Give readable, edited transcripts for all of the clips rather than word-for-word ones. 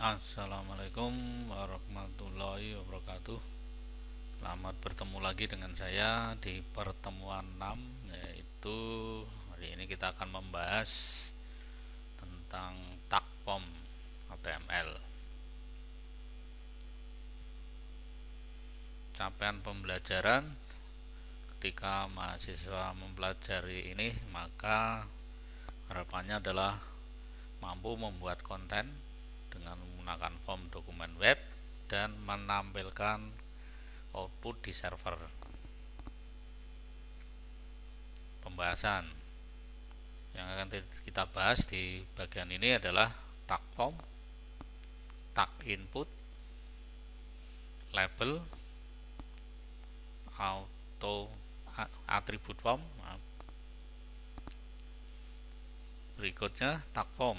Assalamualaikum warahmatullahi wabarakatuh. Selamat bertemu lagi dengan saya di pertemuan 6, yaitu hari ini kita akan membahas tentang tag form HTML. Capaian pembelajaran ketika mahasiswa mempelajari ini, maka harapannya adalah mampu membuat konten dengan menggunakan form dokumen web dan menampilkan output di server. Pembahasan yang akan kita bahas di bagian ini adalah tag form, tag input, label, auto atribut form. Berikutnya tag form.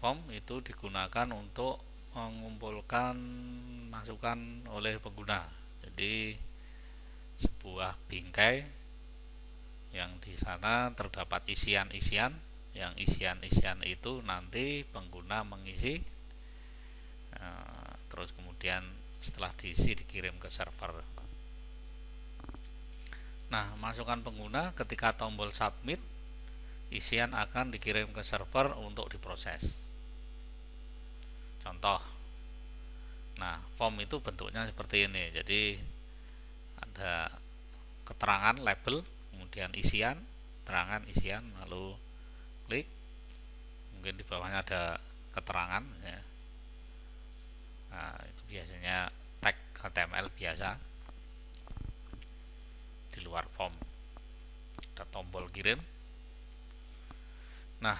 Form itu digunakan untuk mengumpulkan masukan oleh pengguna. Jadi sebuah bingkai yang di sana terdapat isian-isian, yang isian-isian itu nanti pengguna mengisi, terus kemudian setelah diisi dikirim ke server. Nah, masukan pengguna ketika tombol submit, isian akan dikirim ke server untuk diproses. Contoh, nah form itu bentuknya seperti ini. Jadi ada keterangan label, kemudian isian, keterangan isian, lalu klik, mungkin di bawahnya ada keterangan ya. Nah, itu biasanya tag HTML biasa. Di luar form ada tombol kirim. Nah,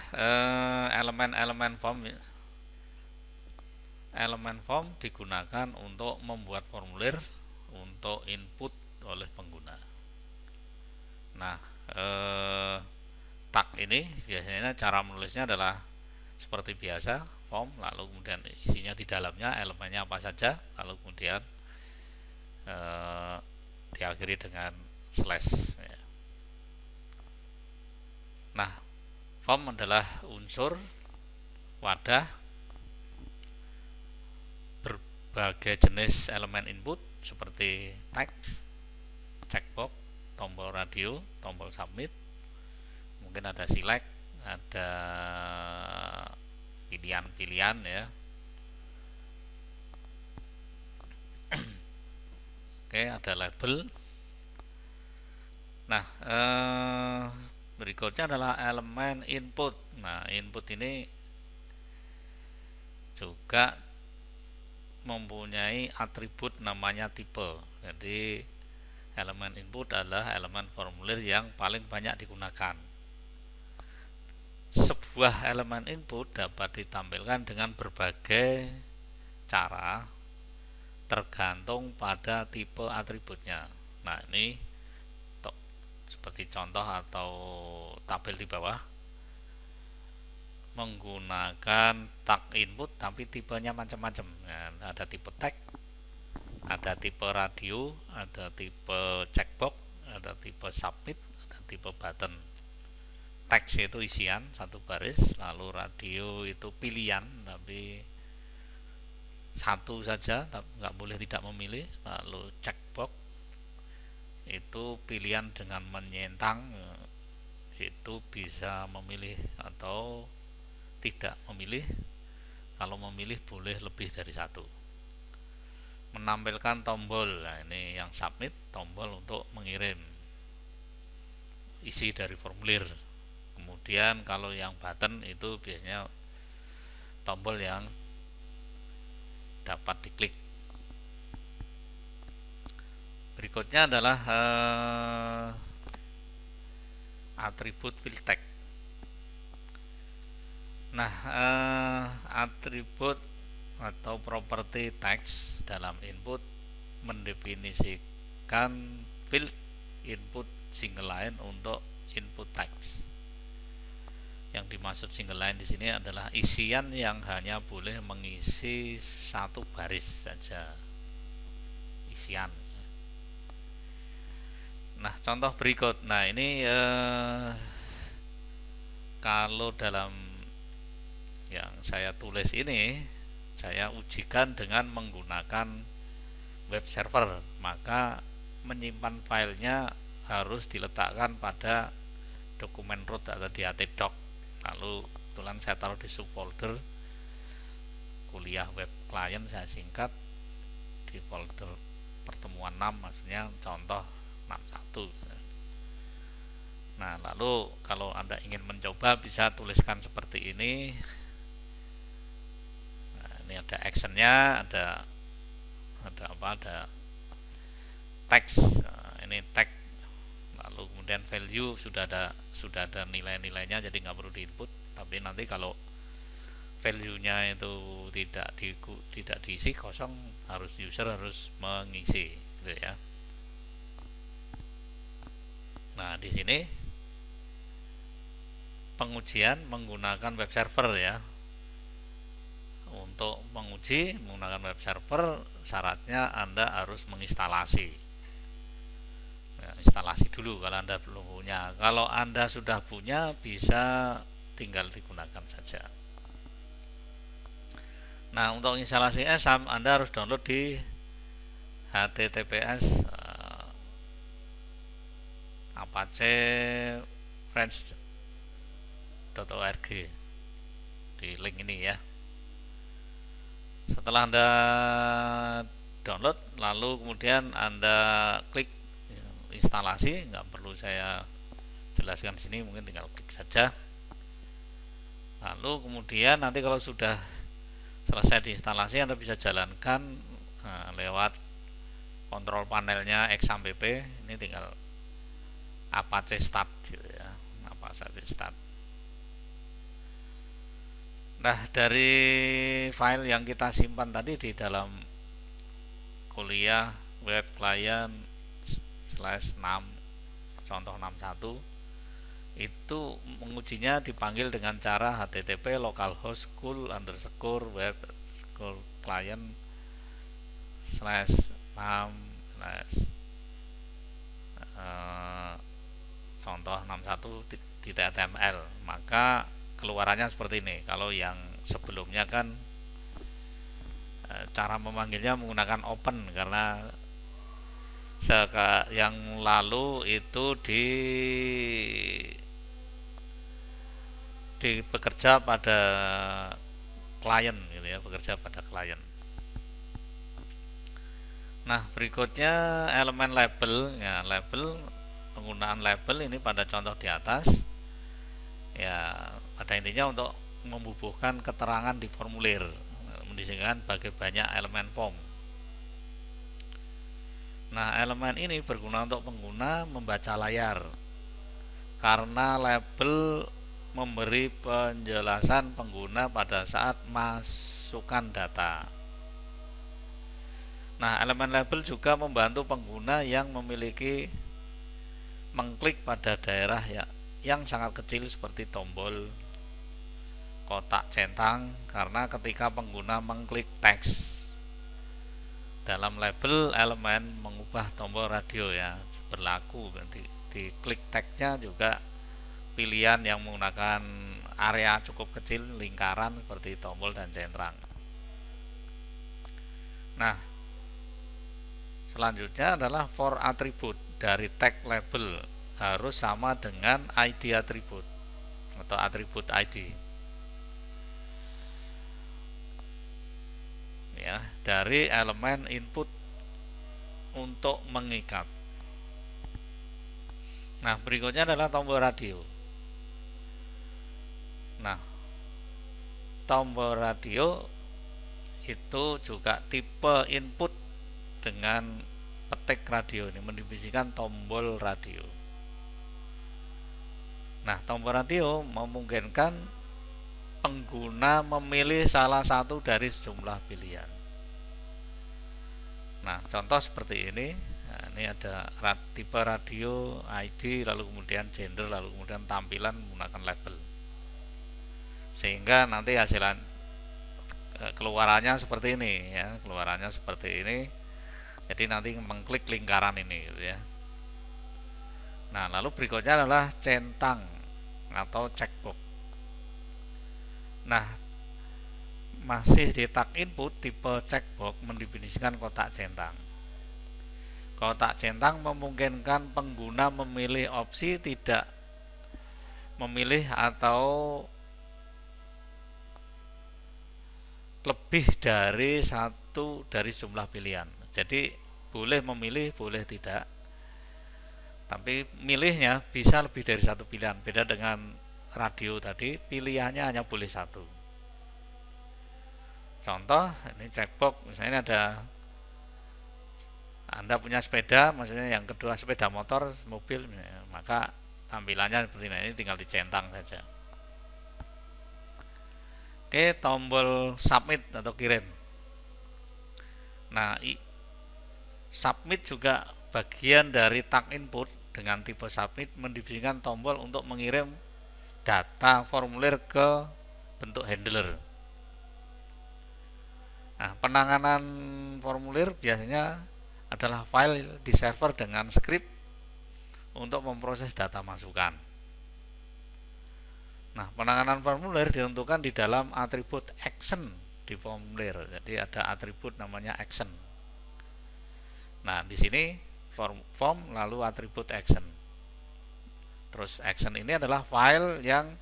elemen-elemen form digunakan untuk membuat formulir untuk input oleh pengguna. Nah, tag ini biasanya cara menulisnya adalah seperti biasa, form, lalu kemudian isinya di dalamnya, elemennya apa saja, lalu kemudian diakhiri dengan slash. Nah, form adalah unsur wadah berbagai jenis elemen input seperti teks, checkbox, tombol radio, tombol submit, mungkin ada select, ada pilihan-pilihan ya. Oke, ada label. Nah, berikutnya adalah elemen input. Nah, input ini juga mempunyai atribut namanya tipe. Jadi elemen input adalah elemen formulir yang paling banyak digunakan. Sebuah elemen input dapat ditampilkan dengan berbagai cara tergantung pada tipe atributnya. Nah, ini seperti contoh atau tabel di bawah menggunakan tag input tapi tipenya macam-macam. Nah, ada tipe tag, ada tipe radio, ada tipe checkbox, ada tipe submit, ada tipe button. Teks itu isian satu baris, lalu radio itu pilihan tapi satu saja, nggak boleh tidak memilih. Lalu checkbox itu pilihan dengan menyentang, itu bisa memilih atau tidak memilih. Kalau memilih boleh lebih dari satu. Menampilkan tombol, nah ini yang submit, tombol untuk mengirim isi dari formulir. Kemudian kalau yang button itu biasanya tombol yang dapat diklik. Berikutnya adalah atribut field tag. Nah, atribut atau properti teks dalam input mendefinisikan field input single line untuk input teks. Yang dimaksud single line di sini adalah isian yang hanya boleh mengisi satu baris saja. Isian. Nah, contoh berikut. Nah, ini kalau dalam yang saya tulis ini saya ujikan dengan menggunakan web server, maka menyimpan filenya harus diletakkan pada dokumen root atau di htdoc. Lalu kebetulan saya taruh di subfolder kuliah web client, saya singkat di folder pertemuan 6, maksudnya contoh 61. Nah, lalu kalau Anda ingin mencoba bisa tuliskan seperti ini. Nah, ini ada actionnya, ada apa, ada teks. Nah, ini tag, lalu kemudian value sudah ada nilai-nilainya, jadi nggak perlu diinput. Tapi nanti kalau value-nya itu tidak diisi, kosong, user harus mengisi, gitu ya. Nah, di sini pengujian menggunakan web server ya. Untuk menguji menggunakan web server, syaratnya Anda harus menginstalasi. Ya, instalasi dulu kalau Anda belum punya. Kalau Anda sudah punya, bisa tinggal digunakan saja. Nah, untuk instalasi ESAM Anda harus download di https apache friends.org, di link ini ya. Setelah Anda download, lalu kemudian Anda klik instalasi, nggak perlu saya jelaskan sini, mungkin tinggal klik saja. Lalu kemudian nanti kalau sudah selesai diinstalasi, Anda bisa jalankan lewat kontrol panelnya exampp. Ini tinggal apache start gitu ya, apache start. Nah, dari file yang kita simpan tadi di dalam kuliah web client /6 contoh 61 itu mengujinya dipanggil dengan cara http localhost school_web client /6 contoh 61.html. Maka keluarannya seperti ini. Kalau yang sebelumnya kan cara memanggilnya menggunakan open, karena yang lalu itu bekerja pada klien gitu ya, bekerja pada klien. Nah, berikutnya elemen label ya. Penggunaan label ini pada contoh di atas ya, pada intinya untuk membubuhkan keterangan di formulir, mendisingkan bagi banyak elemen form. Nah, elemen ini berguna untuk pengguna membaca layar, karena label memberi penjelasan pengguna pada saat masukkan data. Nah, elemen label juga membantu pengguna yang memiliki mengklik pada daerah yang sangat kecil seperti tombol, kotak centang, karena ketika pengguna mengklik teks dalam label, elemen mengubah tombol radio ya, berlaku. Di klik teksnya juga pilihan yang menggunakan area cukup kecil, lingkaran seperti tombol dan centang. Nah, selanjutnya adalah for atribut dari tag label harus sama dengan ID atribut atau atribut ID ya, dari elemen input untuk mengikat. Nah, berikutnya adalah tombol radio. Nah, tombol radio itu juga tipe input dengan petik radio, ini mendefinisikan tombol radio. Nah, tombol radio memungkinkan pengguna memilih salah satu dari sejumlah pilihan. Nah, contoh seperti ini. Nah, ini ada tipe radio, ID, lalu kemudian gender, lalu kemudian tampilan menggunakan label. Sehingga nanti hasilan keluarannya seperti ini ya, keluarannya seperti ini. Jadi nanti mengklik lingkaran ini gitu ya. Nah, lalu berikutnya adalah centang atau checkbox. Nah, masih di tag input tipe checkbox mendefinisikan kotak centang. Kotak centang memungkinkan pengguna memilih opsi tidak memilih atau lebih dari satu dari jumlah pilihan. Jadi boleh memilih, boleh tidak. Tapi milihnya bisa lebih dari satu pilihan. Beda dengan radio tadi, pilihannya hanya boleh satu. Contoh, ini checkbox, misalnya ada Anda punya sepeda, maksudnya yang kedua sepeda motor, mobil, maka tampilannya seperti ini, tinggal dicentang saja. Oke, tombol submit atau kirim. Nah, submit juga bagian dari tag input. Dengan tipe submit mendefinisikan tombol untuk mengirim data formulir ke bentuk handler. Nah, penanganan formulir biasanya adalah file di server dengan script untuk memproses data masukan. Nah, penanganan formulir ditentukan di dalam atribut action di formulir. Jadi ada atribut namanya action. Nah, di sini form lalu atribut action. Terus action ini adalah file yang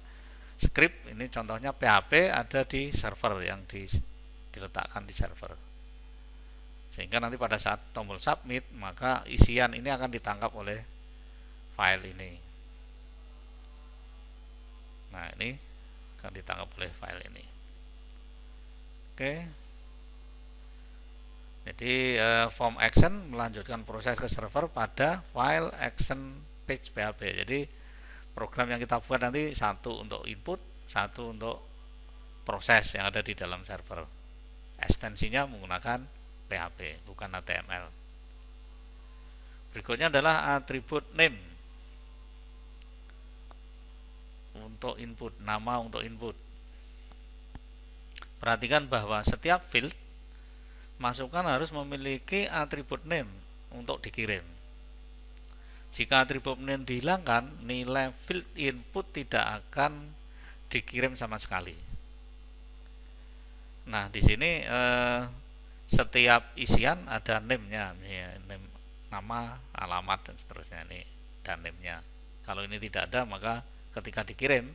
script, ini contohnya PHP ada di server yang diletakkan di server. Sehingga nanti pada saat tombol submit, maka isian ini akan ditangkap oleh file ini. Nah, ini akan ditangkap oleh file ini. Oke. Jadi form action melanjutkan proses ke server pada file action page PHP. Jadi program yang kita buat nanti satu untuk input, satu untuk proses yang ada di dalam server. Ekstensinya menggunakan PHP, bukan HTML. Berikutnya adalah atribut name untuk input, nama untuk input. Perhatikan bahwa setiap field masukan harus memiliki atribut name untuk dikirim. Jika atribut name dihilangkan, nilai field input tidak akan dikirim sama sekali. Nah, di sini setiap isian ada name-nya, name, nama, alamat dan seterusnya, ini dan name-nya. Kalau ini tidak ada, maka ketika dikirim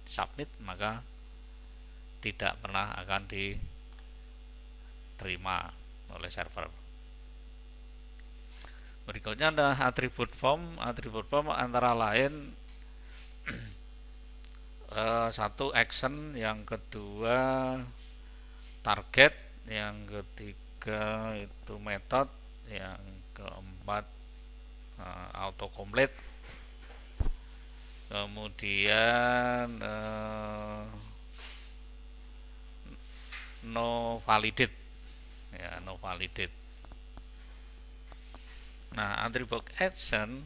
submit, maka tidak pernah akan diterima oleh server. Berikutnya ada atribut form. Atribut form antara lain satu action, yang kedua target, yang ketiga itu method, yang keempat autocomplete, kemudian no validate, ya, no validate. Nah, atribut action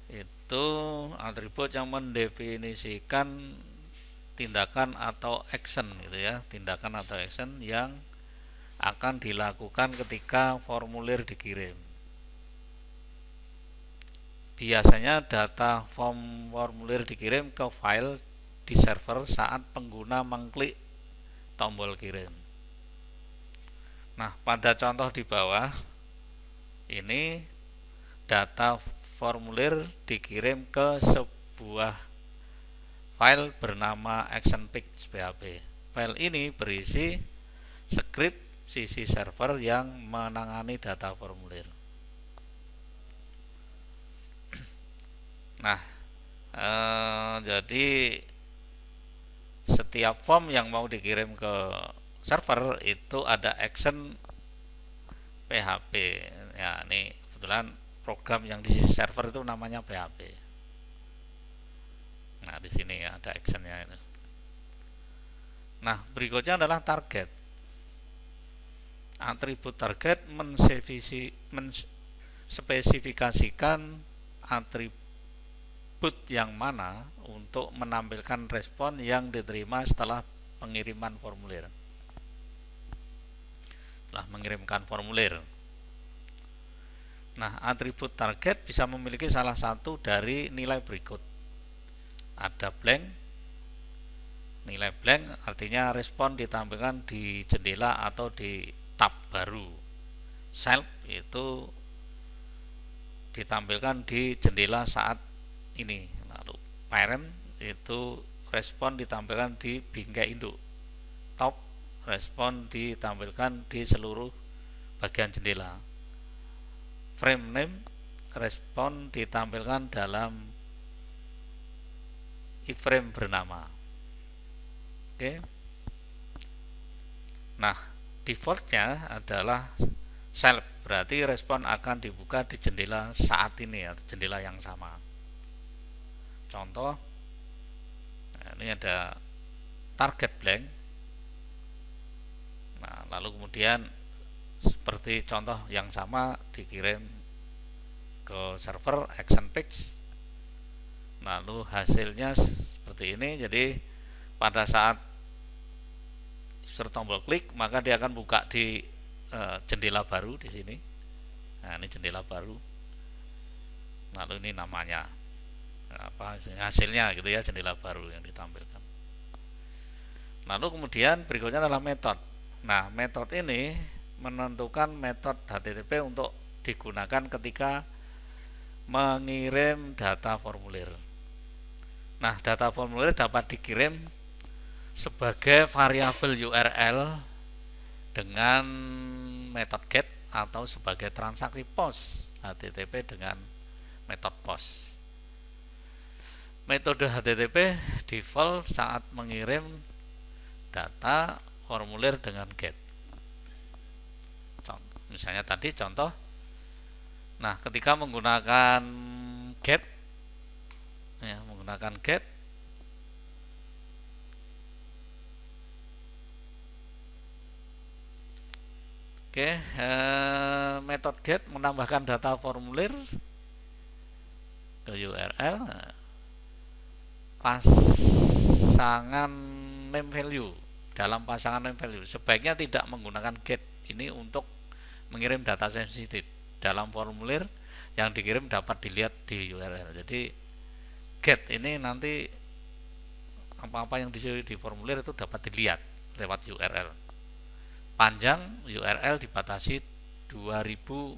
itu atribut yang mendefinisikan tindakan atau action gitu ya, tindakan atau action yang akan dilakukan ketika formulir dikirim. Biasanya data formulir dikirim ke file di server saat pengguna mengklik tombol kirim. Nah, pada contoh di bawah ini data formulir dikirim ke sebuah file bernama action page PHP. File ini berisi script sisi server yang menangani data formulir. Nah, jadi setiap form yang mau dikirim ke server itu ada action PHP. Ya, ini kebetulan program yang di sisi server itu namanya PHP. Nah, di sini ya ada actionnya itu. Nah, berikutnya adalah target. Atribut target menspesifikasikan atribut yang mana untuk menampilkan respon yang diterima setelah pengiriman formulir. Setelah mengirimkan formulir. Nah, atribut target bisa memiliki salah satu dari nilai berikut. Ada blank, Nilai blank artinya respon ditampilkan di jendela atau di tab baru. Self itu ditampilkan di jendela saat ini. Lalu parent itu respon ditampilkan di bingkai induk. Top respon ditampilkan di seluruh bagian jendela. Frame name respon ditampilkan dalam iframe bernama. Oke. Nah, defaultnya adalah self, berarti respon akan dibuka di jendela saat ini atau jendela yang sama. Contoh, nah ini ada target blank. Nah, lalu kemudian seperti contoh yang sama dikirim ke server action page. Lalu hasilnya seperti ini. Jadi pada saat user tombol klik, maka dia akan buka di jendela baru di sini. Nah, ini jendela baru. Lalu ini namanya apa, hasilnya gitu ya, jendela baru yang ditampilkan. Lalu kemudian berikutnya adalah metode. Nah, metode ini menentukan metode HTTP untuk digunakan ketika mengirim data formulir. Nah, data formulir dapat dikirim sebagai variabel URL dengan metode get atau sebagai transaksi post HTTP dengan metode post. Metode HTTP default saat mengirim data formulir dengan get. Misalnya tadi contoh. Nah, ketika menggunakan get, ya, menggunakan get, oke, metode get menambahkan data formulir ke URL, pasangan name value. Dalam pasangan name value sebaiknya tidak menggunakan get ini untuk mengirim data sensitif. Dalam formulir yang dikirim dapat dilihat di URL. Jadi get ini nanti apa-apa yang di formulir itu dapat dilihat lewat URL. Panjang URL dibatasi 2048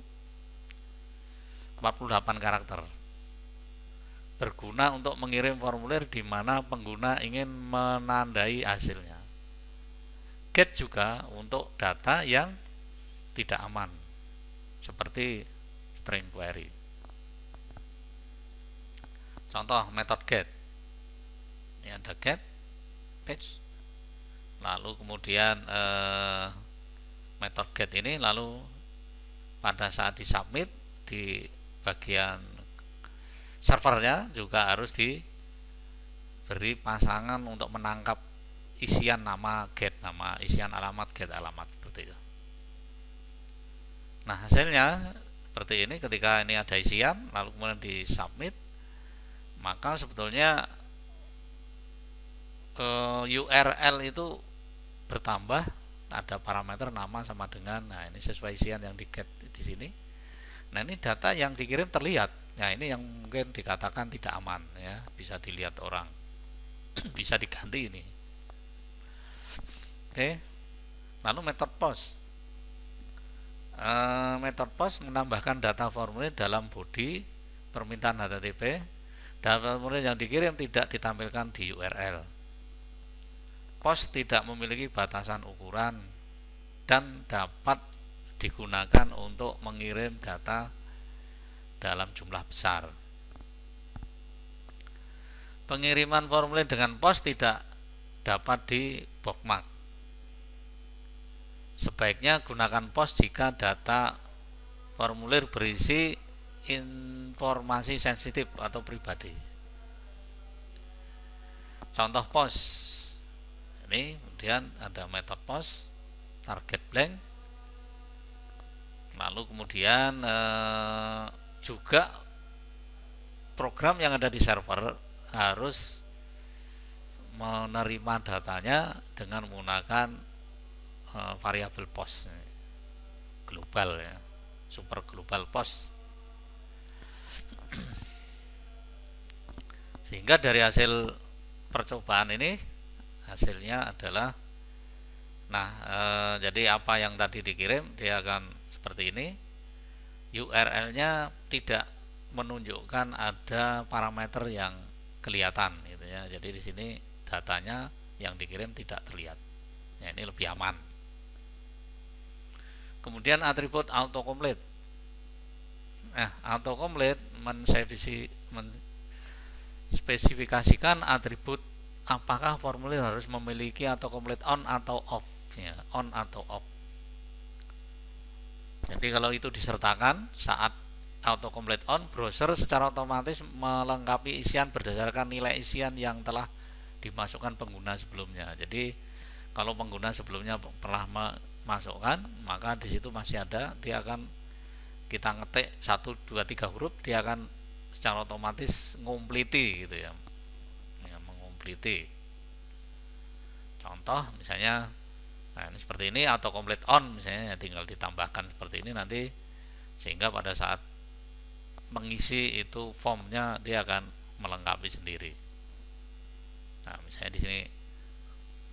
karakter. Berguna untuk mengirim formulir di mana pengguna ingin menandai hasilnya. Get juga untuk data yang tidak aman, seperti string query. Contoh metode get. Ini ada get page. Lalu kemudian metode get ini lalu pada saat disubmit di bagian servernya juga harus diberi pasangan untuk menangkap isian nama get, nama isian alamat get alamat seperti itu. Nah, hasilnya seperti ini. Ketika ini ada isian lalu kemudian disubmit, maka sebetulnya URL itu bertambah, ada parameter nama sama dengan, nah ini sesuai isian yang di get di sini. Nah, ini data yang dikirim terlihat. Nah, ini yang mungkin dikatakan tidak aman ya, bisa dilihat orang. Bisa diganti ini. Oke. Lalu metode post. Metode post menambahkan data formulir dalam body permintaan HTTP. Data formulir yang dikirim tidak ditampilkan di URL. Post tidak memiliki batasan ukuran dan dapat digunakan untuk mengirim data dalam jumlah besar. Pengiriman formulir dengan post tidak dapat di bookmark. Sebaiknya gunakan post jika data formulir berisi informasi sensitif atau pribadi. Contoh post. Ini kemudian ada metode post, target blank. Lalu kemudian juga program yang ada di server harus menerima datanya dengan menggunakan variabel post global ya, super global post. Sehingga dari hasil percobaan ini hasilnya adalah jadi apa yang tadi dikirim dia akan seperti ini. URL-nya tidak menunjukkan ada parameter yang kelihatan gitu ya. Jadi di sini datanya yang dikirim tidak terlihat. Ya, ini lebih aman. Kemudian atribut autocomplete. Autocomplete menspesifikasikan atribut apakah formulir harus memiliki autocomplete on atau off ya, on atau off. Jadi kalau itu disertakan saat autocomplete on, browser secara otomatis melengkapi isian berdasarkan nilai isian yang telah dimasukkan pengguna sebelumnya. Jadi kalau pengguna sebelumnya pernah memasukkan, maka di situ masih ada, dia akan kita ngetik 1, 2, 3 huruf, dia akan secara otomatis ngumpliti gitu ya, mengumpliti. Contoh misalnya, ini seperti ini autocomplete on misalnya, tinggal ditambahkan seperti ini nanti, sehingga pada saat mengisi itu formnya dia akan melengkapi sendiri. Nah misalnya di sini,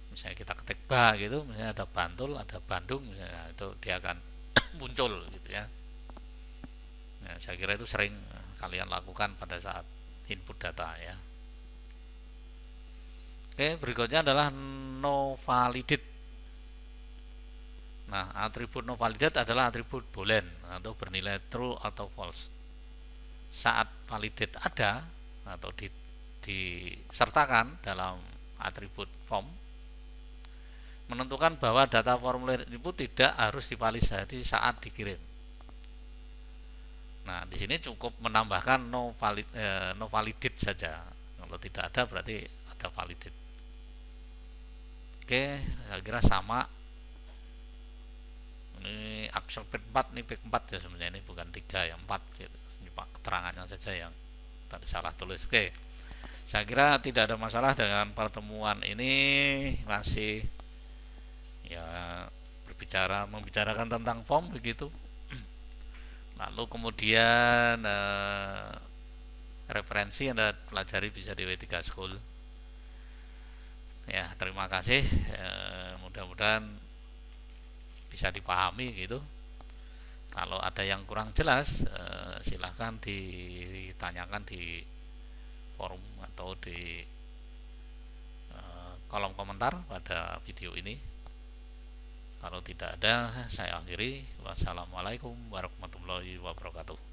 misalnya kita ketik gitu, misalnya ada Bantul, ada Bandung, misalnya, itu dia akan muncul gitu ya. Nah, saya kira itu sering kalian lakukan pada saat input data ya. Oke, berikutnya adalah no validate. Nah, atribut no validate adalah atribut boolean atau bernilai true atau false. Saat validate ada atau disertakan dalam atribut form, menentukan bahwa data formulir input tidak harus divalidasi saat dikirim. Nah, di sini cukup menambahkan no validate saja. Kalau tidak ada berarti ada validate. Oke, saya kira sama. Ini action page 4, ini page 4 ya sebenarnya, ini bukan 3 ya, 4 gitu. Ini keterangannya saja yang tadi salah tulis. Oke. Saya kira tidak ada masalah dengan pertemuan ini, masih ya membicarakan tentang form begitu. Lalu kemudian referensi Anda pelajari bisa di W3 School. Ya, terima kasih. Mudah-mudahan bisa dipahami gitu. Kalau ada yang kurang jelas, silahkan ditanyakan di forum atau di kolom komentar pada video ini. Kalau tidak ada, saya akhiri. Wassalamualaikum warahmatullahi wabarakatuh.